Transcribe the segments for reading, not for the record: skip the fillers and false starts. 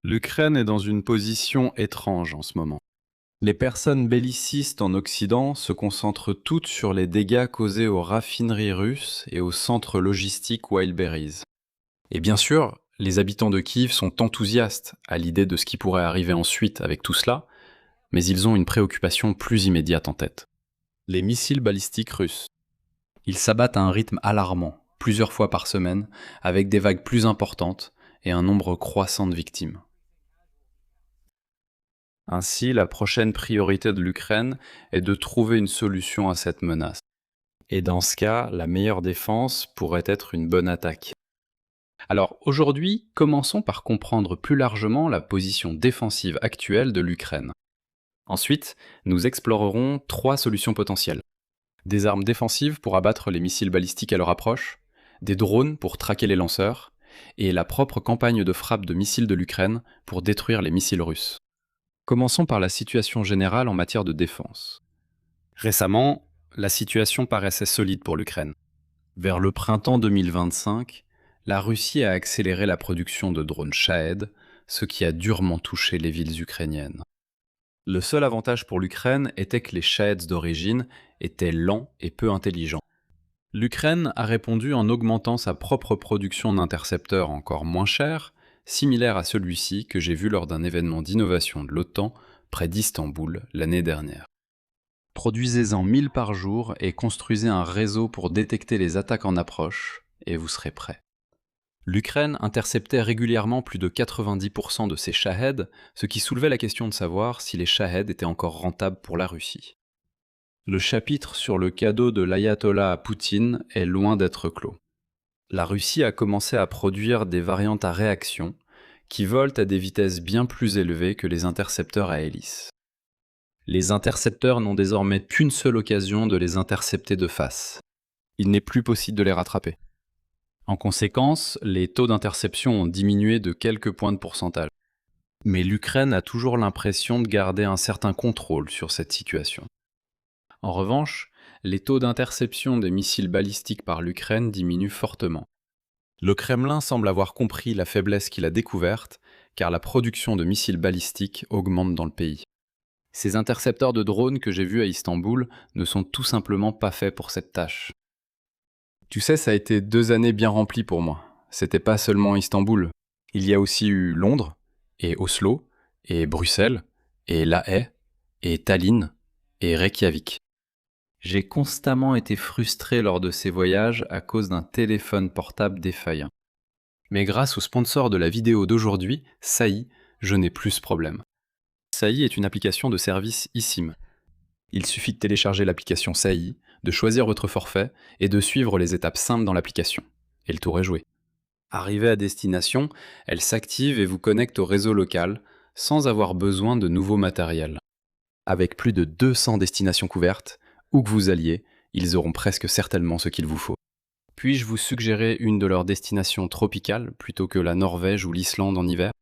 L'Ukraine est dans une position étrange en ce moment. Les personnes bellicistes en Occident se concentrent toutes sur les dégâts causés aux raffineries russes et aux centres logistiques Wildberries. Et bien sûr, les habitants de Kiev sont enthousiastes à l'idée de ce qui pourrait arriver ensuite avec tout cela, mais ils ont une préoccupation plus immédiate en tête. Les missiles balistiques russes. Ils s'abattent à un rythme alarmant, plusieurs fois par semaine, avec des vagues plus importantes et un nombre croissant de victimes. Ainsi, la prochaine priorité de l'Ukraine est de trouver une solution à cette menace. Et dans ce cas, la meilleure défense pourrait être une bonne attaque. Alors aujourd'hui, commençons par comprendre plus largement la position défensive actuelle de l'Ukraine. Ensuite, nous explorerons 3 solutions potentielles. Des armes défensives pour abattre les missiles balistiques à leur approche, des drones pour traquer les lanceurs, et la propre campagne de frappe de missiles de l'Ukraine pour détruire les missiles russes. Commençons par la situation générale en matière de défense. Récemment, la situation paraissait solide pour l'Ukraine. Vers le printemps 2025, la Russie a accéléré la production de drones Shahed, ce qui a durement touché les villes ukrainiennes. Le seul avantage pour l'Ukraine était que les Shaheds d'origine étaient lents et peu intelligents. L'Ukraine a répondu en augmentant sa propre production d'intercepteurs encore moins chers, similaire à celui-ci que j'ai vu lors d'un événement d'innovation de l'OTAN près d'Istanbul l'année dernière. Produisez-en 1000 par jour et construisez un réseau pour détecter les attaques en approche, et vous serez prêt. L'Ukraine interceptait régulièrement plus de 90% de ses Shahed, ce qui soulevait la question de savoir si les Shahed étaient encore rentables pour la Russie. Le chapitre sur le cadeau de l'ayatollah à Poutine est loin d'être clos. La Russie a commencé à produire des variantes à réaction qui volent à des vitesses bien plus élevées que les intercepteurs à hélice. Les intercepteurs n'ont désormais qu'une seule occasion de les intercepter de face. Il n'est plus possible de les rattraper. En conséquence, les taux d'interception ont diminué de quelques points de pourcentage. Mais l'Ukraine a toujours l'impression de garder un certain contrôle sur cette situation. En revanche, les taux d'interception des missiles balistiques par l'Ukraine diminuent fortement. Le Kremlin semble avoir compris la faiblesse qu'il a découverte, car la production de missiles balistiques augmente dans le pays. Ces intercepteurs de drones que j'ai vus à Istanbul ne sont tout simplement pas faits pour cette tâche. Tu sais, ça a été 2 années bien remplies pour moi. C'était pas seulement Istanbul. Il y a aussi eu Londres, et Oslo, et Bruxelles, et La Haye, et Tallinn, et Reykjavik. J'ai constamment été frustré lors de ces voyages à cause d'un téléphone portable défaillant. Mais grâce au sponsor de la vidéo d'aujourd'hui, Saï, je n'ai plus ce problème. Saï est une application de service eSIM. Il suffit de télécharger l'application Saï, de choisir votre forfait et de suivre les étapes simples dans l'application. Et le tour est joué. Arrivé à destination, elle s'active et vous connecte au réseau local sans avoir besoin de nouveau matériel. Avec plus de 200 destinations couvertes, où que vous alliez, ils auront presque certainement ce qu'il vous faut. Puis-je vous suggérer une de leurs destinations tropicales plutôt que la Norvège ou l'Islande en hiver?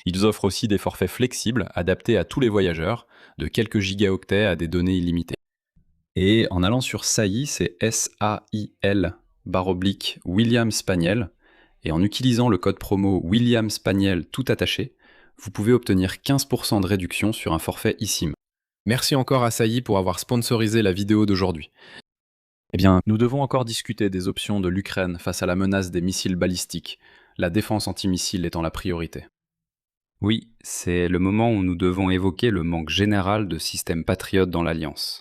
Ils offrent aussi des forfaits flexibles adaptés à tous les voyageurs, de quelques gigaoctets à des données illimitées. Et en allant sur SAIL, c'est SAIL William Spaniel, et en utilisant le code promo William Spaniel tout attaché, vous pouvez obtenir 15% de réduction sur un forfait eSIM. Merci encore à Saï pour avoir sponsorisé la vidéo d'aujourd'hui. Eh bien, nous devons encore discuter des options de l'Ukraine face à la menace des missiles balistiques, la défense antimissile étant la priorité. Oui, c'est le moment où nous devons évoquer le manque général de systèmes patriotes dans l'Alliance.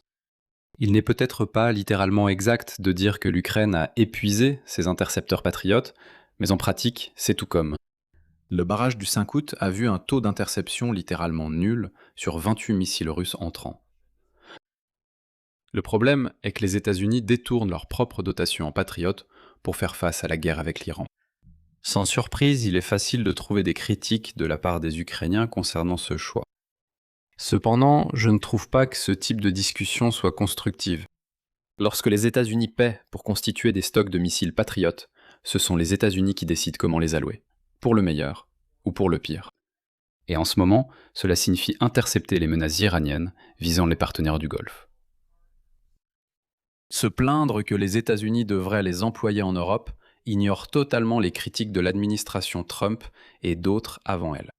Il n'est peut-être pas littéralement exact de dire que l'Ukraine a épuisé ses intercepteurs patriotes, mais en pratique, c'est tout comme. Le barrage du 5 août a vu un taux d'interception littéralement nul sur 28 missiles russes entrants. Le problème est que les États-Unis détournent leur propre dotation en patriotes pour faire face à la guerre avec l'Iran. Sans surprise, il est facile de trouver des critiques de la part des Ukrainiens concernant ce choix. Cependant, je ne trouve pas que ce type de discussion soit constructive. Lorsque les États-Unis paient pour constituer des stocks de missiles patriotes, ce sont les États-Unis qui décident comment les allouer, pour le meilleur ou pour le pire. Et en ce moment, cela signifie intercepter les menaces iraniennes visant les partenaires du Golfe. Se plaindre que les États-Unis devraient les employer en Europe ignore totalement les critiques de l'administration Trump et d'autres avant elle.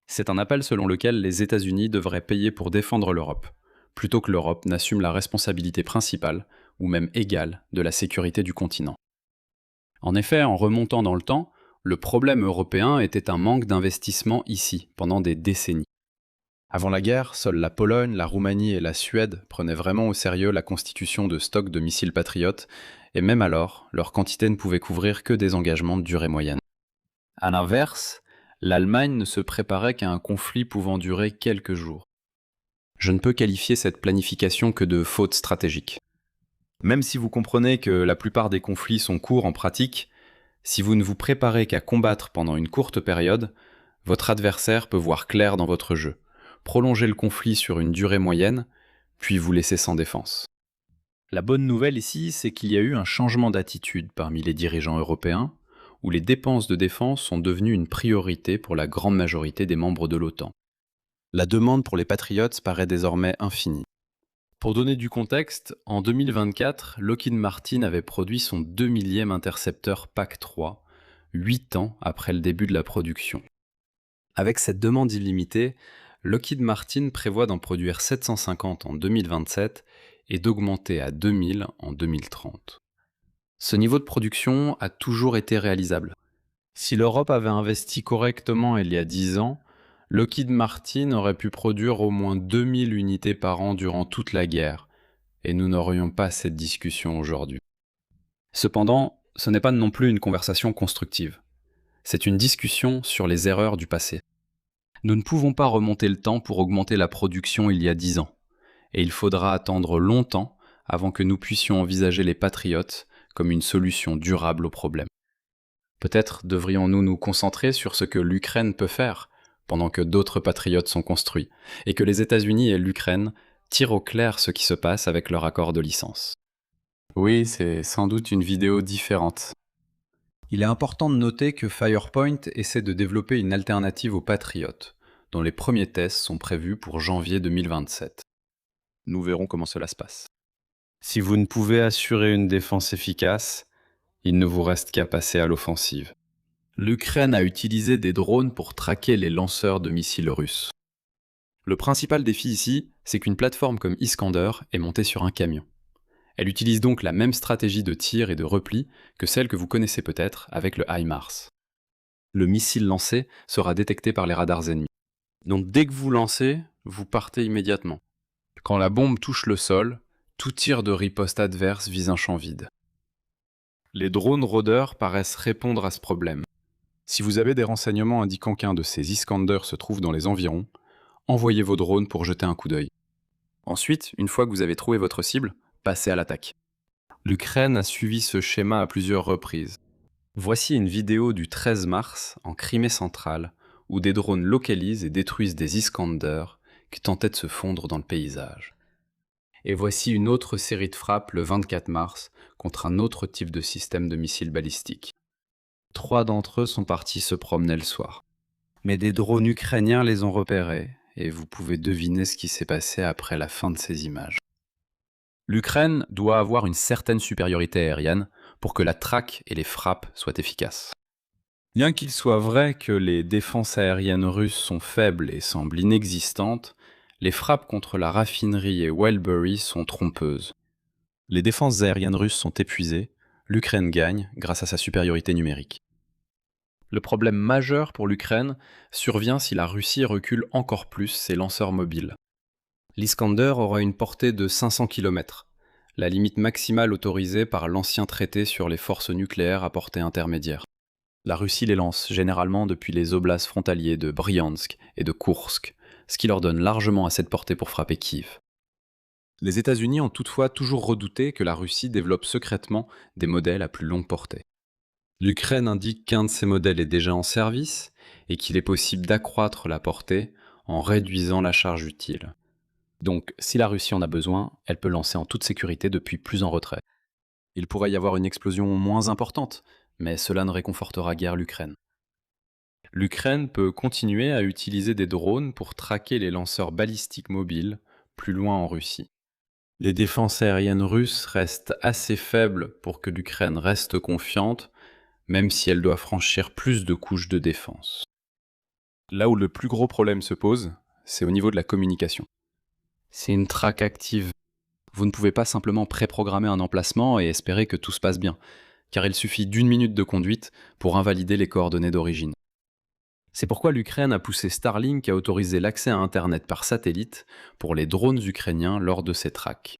C'est un appel selon lequel les États-Unis devraient payer pour défendre l'Europe, plutôt que l'Europe n'assume la responsabilité principale, ou même égale, de la sécurité du continent. En effet, en remontant dans le temps, le problème européen était un manque d'investissement ici, pendant des décennies. Avant la guerre, seules la Pologne, la Roumanie et la Suède prenaient vraiment au sérieux la constitution de stocks de missiles patriotes, et même alors, leur quantité ne pouvait couvrir que des engagements de durée moyenne. À l'inverse, l'Allemagne ne se préparait qu'à un conflit pouvant durer quelques jours. Je ne peux qualifier cette planification que de faute stratégique. Même si vous comprenez que la plupart des conflits sont courts en pratique, si vous ne vous préparez qu'à combattre pendant une courte période, votre adversaire peut voir clair dans votre jeu, prolonger le conflit sur une durée moyenne, puis vous laisser sans défense. La bonne nouvelle ici, c'est qu'il y a eu un changement d'attitude parmi les dirigeants européens, où les dépenses de défense sont devenues une priorité pour la grande majorité des membres de l'OTAN. La demande pour les Patriots paraît désormais infinie. Pour donner du contexte, en 2024, Lockheed Martin avait produit son 2 millième intercepteur PAC-3, 8 ans après le début de la production. Avec cette demande illimitée, Lockheed Martin prévoit d'en produire 750 en 2027 et d'augmenter à 2000 en 2030. Ce niveau de production a toujours été réalisable. Si l'Europe avait investi correctement il y a 10 ans, Lockheed Martin aurait pu produire au moins 2000 unités par an durant toute la guerre, et nous n'aurions pas cette discussion aujourd'hui. Cependant, ce n'est pas non plus une conversation constructive. C'est une discussion sur les erreurs du passé. Nous ne pouvons pas remonter le temps pour augmenter la production il y a 10 ans, et il faudra attendre longtemps avant que nous puissions envisager les Patriotes comme une solution durable au problème. Peut-être devrions-nous nous concentrer sur ce que l'Ukraine peut faire, pendant que d'autres patriotes sont construits, et que les États-Unis et l'Ukraine tirent au clair ce qui se passe avec leur accord de licence. Oui, c'est sans doute une vidéo différente. Il est important de noter que Firepoint essaie de développer une alternative aux patriotes, dont les premiers tests sont prévus pour janvier 2027. Nous verrons comment cela se passe. Si vous ne pouvez assurer une défense efficace, il ne vous reste qu'à passer à l'offensive. L'Ukraine a utilisé des drones pour traquer les lanceurs de missiles russes. Le principal défi ici, c'est qu'une plateforme comme Iskander est montée sur un camion. Elle utilise donc la même stratégie de tir et de repli que celle que vous connaissez peut-être avec le HIMARS. Le missile lancé sera détecté par les radars ennemis. Donc dès que vous lancez, vous partez immédiatement. Quand la bombe touche le sol, tout tir de riposte adverse vise un champ vide. Les drones rôdeurs paraissent répondre à ce problème. Si vous avez des renseignements indiquant qu'un de ces Iskander se trouve dans les environs, envoyez vos drones pour jeter un coup d'œil. Ensuite, une fois que vous avez trouvé votre cible, passez à l'attaque. L'Ukraine a suivi ce schéma à plusieurs reprises. Voici une vidéo du 13 mars en Crimée centrale, où des drones localisent et détruisent des Iskander qui tentaient de se fondre dans le paysage. Et voici une autre série de frappes le 24 mars contre un autre type de système de missiles balistiques. 3 d'entre eux sont partis se promener le soir. Mais des drones ukrainiens les ont repérés, et vous pouvez deviner ce qui s'est passé après la fin de ces images. L'Ukraine doit avoir une certaine supériorité aérienne pour que la traque et les frappes soient efficaces. Bien qu'il soit vrai que les défenses aériennes russes sont faibles et semblent inexistantes, les frappes contre la raffinerie et Wildberry sont trompeuses. Les défenses aériennes russes sont épuisées, l'Ukraine gagne grâce à sa supériorité numérique. Le problème majeur pour l'Ukraine survient si la Russie recule encore plus ses lanceurs mobiles. L'Iskander aura une portée de 500 km, la limite maximale autorisée par l'ancien traité sur les forces nucléaires à portée intermédiaire. La Russie les lance généralement depuis les oblasts frontaliers de Bryansk et de Koursk, ce qui leur donne largement assez de portée pour frapper Kiev. Les États-Unis ont toutefois toujours redouté que la Russie développe secrètement des modèles à plus longue portée. L'Ukraine indique qu'un de ces modèles est déjà en service et qu'il est possible d'accroître la portée en réduisant la charge utile. Donc, si la Russie en a besoin, elle peut lancer en toute sécurité depuis plus en retrait. Il pourrait y avoir une explosion moins importante, mais cela ne réconfortera guère l'Ukraine. L'Ukraine peut continuer à utiliser des drones pour traquer les lanceurs balistiques mobiles plus loin en Russie. Les défenses aériennes russes restent assez faibles pour que l'Ukraine reste confiante, même si elle doit franchir plus de couches de défense. Là où le plus gros problème se pose, c'est au niveau de la communication. C'est une traque active. Vous ne pouvez pas simplement préprogrammer un emplacement et espérer que tout se passe bien, car il suffit d'1 minute de conduite pour invalider les coordonnées d'origine. C'est pourquoi l'Ukraine a poussé Starlink à autoriser l'accès à Internet par satellite pour les drones ukrainiens lors de ces traques.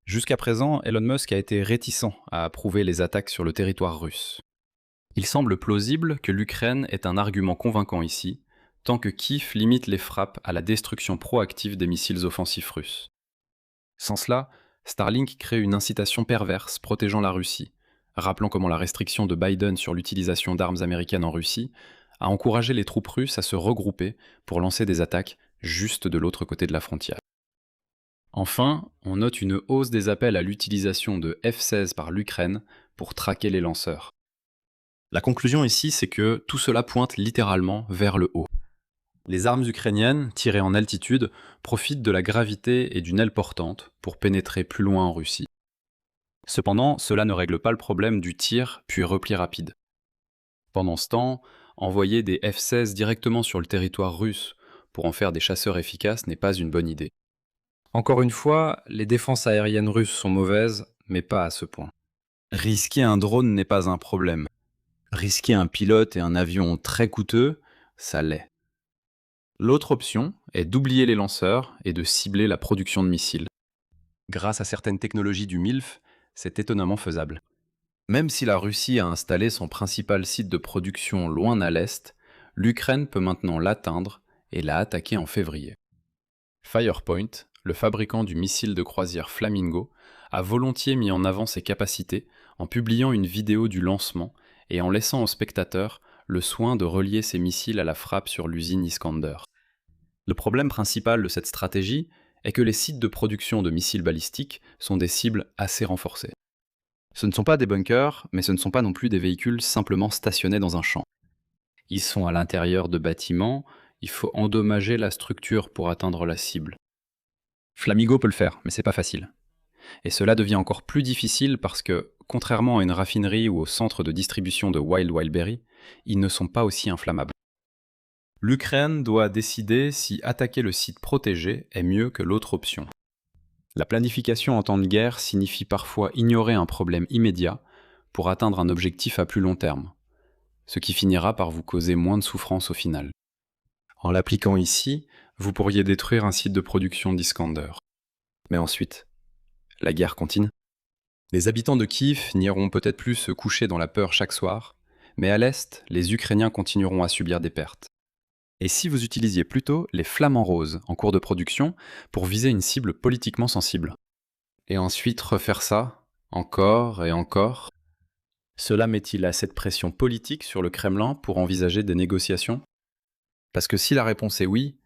Jusqu'à présent, Elon Musk a été réticent à approuver les attaques sur le territoire russe. Il semble plausible que l'Ukraine est un argument convaincant ici, tant que Kiev limite les frappes à la destruction proactive des missiles offensifs russes. Sans cela, Starlink crée une incitation perverse protégeant la Russie, rappelant comment la restriction de Biden sur l'utilisation d'armes américaines en Russie a encouragé les troupes russes à se regrouper pour lancer des attaques juste de l'autre côté de la frontière. Enfin, on note une hausse des appels à l'utilisation de F-16 par l'Ukraine pour traquer les lanceurs. La conclusion ici, c'est que tout cela pointe littéralement vers le haut. Les armes ukrainiennes, tirées en altitude, profitent de la gravité et d'une aile portante pour pénétrer plus loin en Russie. Cependant, cela ne règle pas le problème du tir puis repli rapide. Pendant ce temps, envoyer des F-16 directement sur le territoire russe pour en faire des chasseurs efficaces n'est pas une bonne idée. Encore une fois, les défenses aériennes russes sont mauvaises, mais pas à ce point. Risquer un drone n'est pas un problème. Risquer un pilote et un avion très coûteux, ça l'est. L'autre option est d'oublier les lanceurs et de cibler la production de missiles. Grâce à certaines technologies du MILF, c'est étonnamment faisable. Même si la Russie a installé son principal site de production loin à l'est, l'Ukraine peut maintenant l'atteindre et l'a attaqué en février. Firepoint, le fabricant du missile de croisière Flamingo, a volontiers mis en avant ses capacités en publiant une vidéo du lancement et en laissant aux spectateurs le soin de relier ses missiles à la frappe sur l'usine Iskander. Le problème principal de cette stratégie est que les sites de production de missiles balistiques sont des cibles assez renforcées. Ce ne sont pas des bunkers, mais ce ne sont pas non plus des véhicules simplement stationnés dans un champ. Ils sont à l'intérieur de bâtiments, il faut endommager la structure pour atteindre la cible. Flamingo peut le faire, mais c'est pas facile. Et cela devient encore plus difficile parce que, contrairement à une raffinerie ou au centre de distribution de Wild Wild Berry, ils ne sont pas aussi inflammables. L'Ukraine doit décider si attaquer le site protégé est mieux que l'autre option. La planification en temps de guerre signifie parfois ignorer un problème immédiat pour atteindre un objectif à plus long terme, ce qui finira par vous causer moins de souffrance au final. En l'appliquant ici, vous pourriez détruire un site de production d'Iskander. Mais ensuite, la guerre continue. Les habitants de Kiev n'iront peut-être plus se coucher dans la peur chaque soir, mais à l'est, les Ukrainiens continueront à subir des pertes. Et si vous utilisiez plutôt les flamants roses en cours de production pour viser une cible politiquement sensible? Et ensuite refaire ça, encore et encore? Cela met-il assez de pression politique sur le Kremlin pour envisager des négociations? Parce que si la réponse est oui,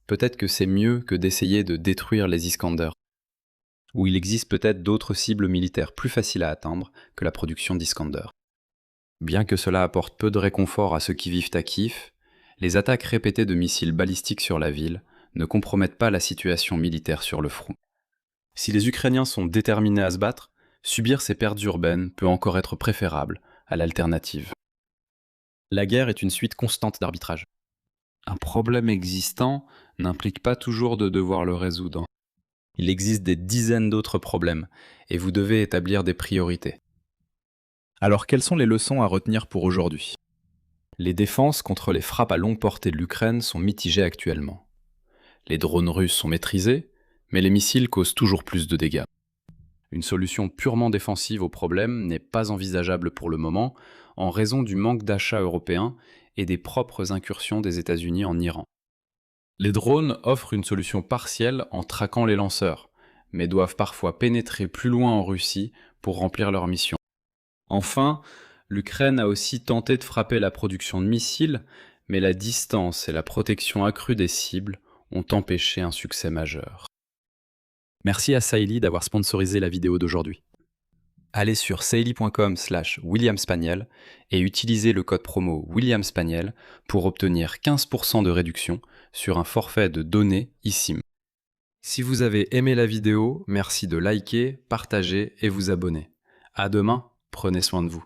peut-être que c'est mieux que d'essayer de détruire les Iskander, où il existe peut-être d'autres cibles militaires plus faciles à atteindre que la production d'Iskander. Bien que cela apporte peu de réconfort à ceux qui vivent à Kiev, les attaques répétées de missiles balistiques sur la ville ne compromettent pas la situation militaire sur le front. Si les Ukrainiens sont déterminés à se battre, subir ces pertes urbaines peut encore être préférable à l'alternative. La guerre est une suite constante d'arbitrage. Un problème existant n'implique pas toujours de devoir le résoudre. Il existe des dizaines d'autres problèmes, et vous devez établir des priorités. Alors quelles sont les leçons à retenir pour aujourd'hui ? Les défenses contre les frappes à longue portée de l'Ukraine sont mitigées actuellement. Les drones russes sont maîtrisés, mais les missiles causent toujours plus de dégâts. Une solution purement défensive au problème n'est pas envisageable pour le moment, en raison du manque d'achats européens et des propres incursions des États-Unis en Iran. Les drones offrent une solution partielle en traquant les lanceurs, mais doivent parfois pénétrer plus loin en Russie pour remplir leur mission. Enfin, l'Ukraine a aussi tenté de frapper la production de missiles, mais la distance et la protection accrue des cibles ont empêché un succès majeur. Merci à Saily d'avoir sponsorisé la vidéo d'aujourd'hui. Allez sur saily.com/WilliamSpaniel et utilisez le code promo WilliamSpaniel pour obtenir 15% de réduction sur un forfait de données eSIM. Si vous avez aimé la vidéo, merci de liker, partager et vous abonner. À demain, prenez soin de vous.